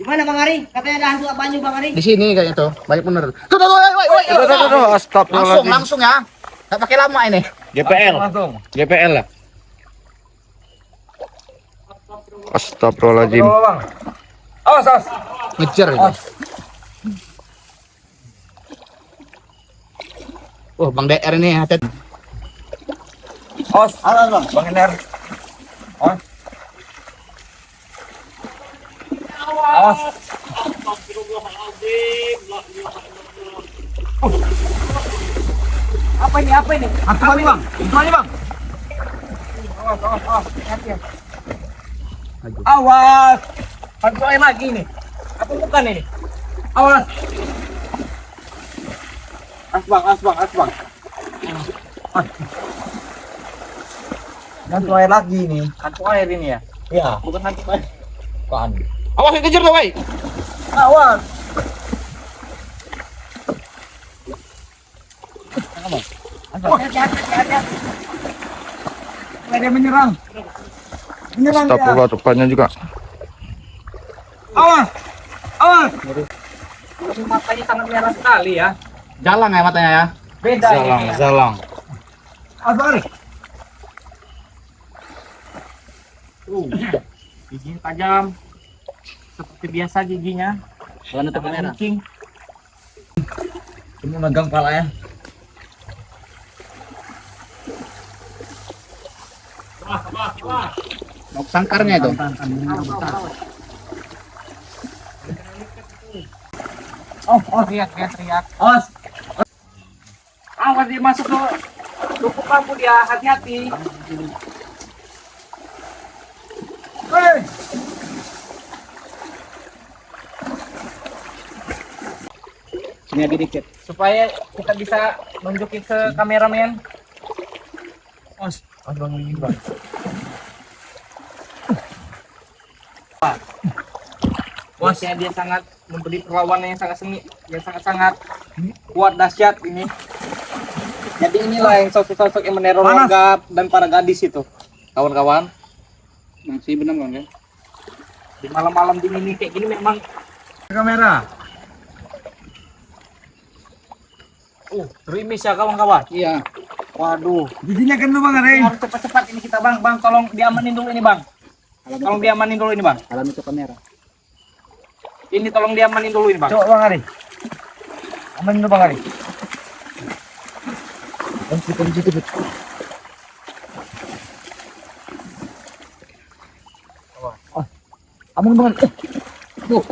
Gimana Bang Ari? Katanya ada hantu apaan Bang Ari? Di sini kayaknya tuh. Banyak bener. Tuh, woi. Astagfirullahaladzim. Langsung ya. Enggak pakai lama ini. GPL. GPL lah. Astagfirullahaladzim. Awas. Ngejar itu. Oh, Bang DR ini hati. Awas, Bang. Bang Ener. Awas. Awas. Apa ini? Hantu lagi, Bang. Awas. Hati-hati. Awas. Hantu lain lagi nih. Apa bukan ini? Awas. Asbang. Hantu air lagi nih. Hantu air ini ya? Iya. Bukan hantu air. Bukan. Awas kejar tuh, woi. Awas. Hati-hati. Dia menyerang dia. Astagfirullah, depannya juga. Awas. Matanya sangat merah sekali ya. Jalan ya matanya ya. Beda ini ya. Zalang. Asbari. Giginya tajam. Seperti biasa giginya. Warna tak merah. Kucing. Ini megang palanya. Mau sangkarnya itu. Lihat. Awas dia masuk ke lubuk kamu dia, hati-hati. Hei. Sini lagi dikit. Supaya kita bisa nunjukin ke kameramen. Awas bangun ini, Bang. Bosnya dia sangat memberi perlawanan yang sangat kuat, dahsyat ini. Jadi inilah yang sosok-sosok yang meneror warga dan para gadis itu, kawan-kawan. Masih benar Bang ya. Di malam-malam dingin ini kayak gini memang kamera. Gerimis ya kawan-kawan. Iya. Waduh. Giginya kan lu Bang Ari. Harus cepat-cepat ini kita Bang. Bang tolong diamanin dulu ini Bang. Tolong diamanin dulu ini Bang. Alam itu kamera. Ini tolong diamanin dulu ini Bang. Coba Bang Ari. Amanin lu Bang Ari. Amun Bang. Tuh.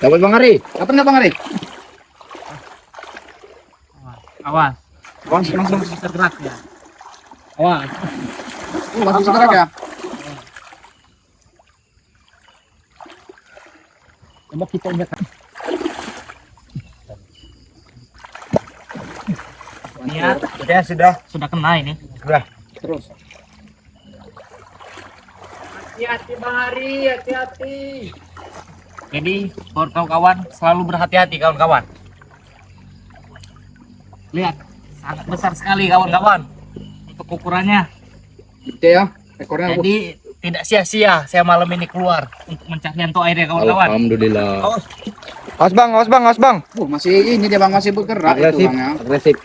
Dapat Bang Ari. Dapat enggak Bang Ari? Awas. Langsung bisa gerak ya. Awas. Langsung sekarang ya. Coba kita lihat. Lihat, sudah kena ini. Sudah. Terus. Hati-hati Bang Ari, hati-hati. Jadi, kawan-kawan selalu berhati-hati kawan-kawan. Lihat, sangat besar sekali kawan-kawan untuk ukurannya. Gede ya. Ekornya. Jadi tidak sia-sia saya malam ini keluar untuk mencari hantu air ya kawan-kawan. Alhamdulillah. Awas Bang. Masih ini dia Bang, masih bergerak itu Bang ya. Agresif.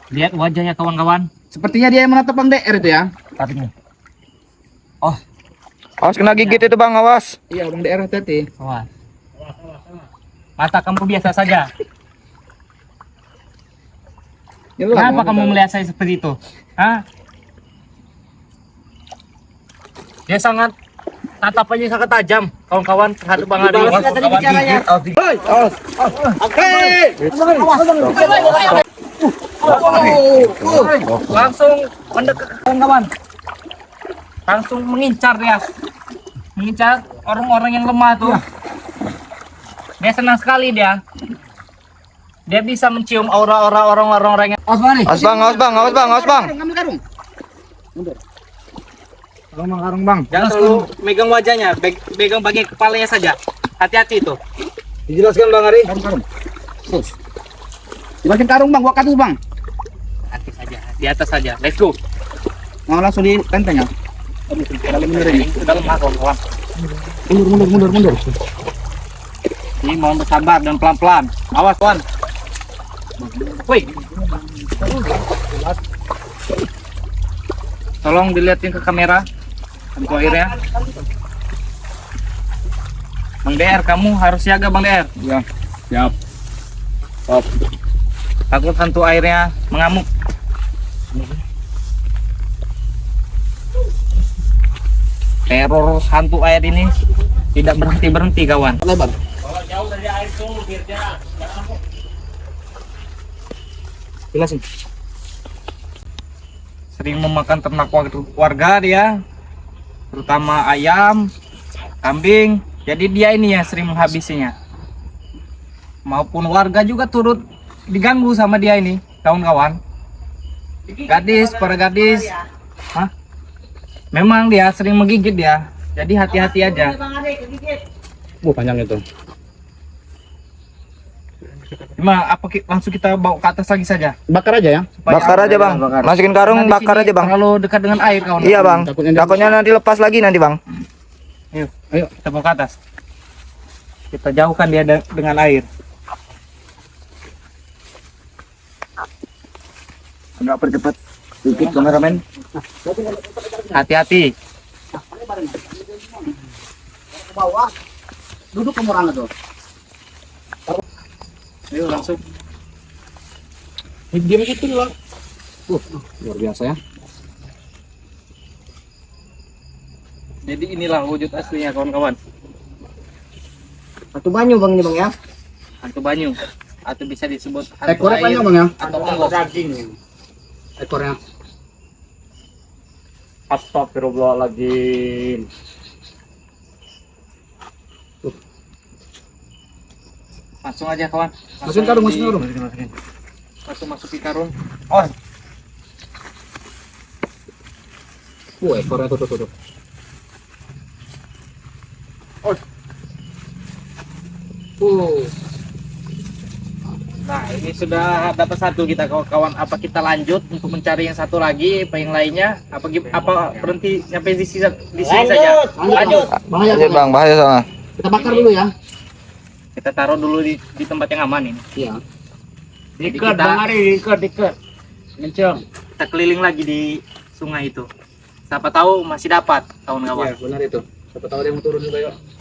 Lihat wajahnya kawan-kawan. Sepertinya dia yang menatap Bang DR itu ya. Tapinya. Awas kena gigit itu Bang, awas. Iya Bang DR hati-hati. Awas. Mata kamu biasa saja. Kenapa kamu melihat saya seperti itu? Hah? Dia sangat tatapannya sangat tajam, kawan-kawan. Terhadap Bang Ari. Tadi bicaranya. Langsung mendekat kawan-kawan. Langsung mengincar dia. Mengincar orang-orang yang lemah tuh. Dia senang sekali dia. Dia bisa mencium aura-aura orang-orang yang Awas Bang. Ngambil karung. Mundur. Tolong Bang karung Bang. jangan selalu megang wajahnya, pegang bagian kepalanya saja. Hati-hati itu. Dijelaskan Bang Ari. Karung. Terus. Dimasukin karung Bang, bawa kartu Bang. Hati saja, di atas saja. Let's go. Mau langsung di tenteng ya. Ke dalam lah kawan-kawan. Mundur. Ini mohon bersabar dan pelan-pelan. Awas kawan. Woi. Tolong dilihatin ke kamera. Hantu airnya. Bang DR, kamu harus siaga Bang DR. Ya. Siap. Stop. Takut hantu airnya mengamuk. Teror hantu air ini tidak berhenti kawan. Lebar. Kalau jauh dari air dulu biar dia nggak ngamuk. Jelasin. Sering memakan ternak warga dia, terutama ayam, kambing. Jadi dia ini yang sering menghabisinya. Maupun warga juga turut diganggu sama dia ini, kawan-kawan. Gadis, para gadis. Hah? Memang dia sering menggigit dia. Jadi hati-hati aja. Bang Ari, kegigit. Panjang itu. Cuma langsung kita bawa ke atas lagi saja. Bakar aja ya. Bakar aja bang. Masukin karung, Karena di bakar sini aja bang. Terlalu dekat dengan air kawan. Iya bang. Takutnya Takutnya nanti lepas lagi nanti bang. Ayo kita bawa ke atas. Kita jauhkan dia dengan air. Agak percepat. Sedikit kameramen. Hati-hati. Ke bawah. Duduk ke orang itu. Ayo langsung. Diam gitu loh. Luar biasa ya. Jadi inilah wujud aslinya kawan-kawan. Satu banyu bang ini bang ya. Hantu banyu atau bisa disebut hantu Ekornya air panjang bang ya. atau onggoh. Ekornya. Astagfirullahaladzim. Langsung aja kawan. Masukin karung, masukin karung. Masukin karung. Oh, Ekornya tuh. nah ini sudah dapat satu kita kawan-kawan. Apa kita lanjut untuk mencari yang satu lagi? Apa yang lainnya? Apa berhenti sampai di sini saja? Lanjut. Bahaya Lanjut bang, bahaya soalnya. Kita bakar dulu ya. Kita taruh dulu di tempat yang aman ini. Iya. Diikat Bang Ari, diikat. Kencang. Kita keliling lagi di sungai itu. Siapa tahu masih dapat kawan-kawan. Iya, benar itu. Siapa tahu dia mau turun juga yuk.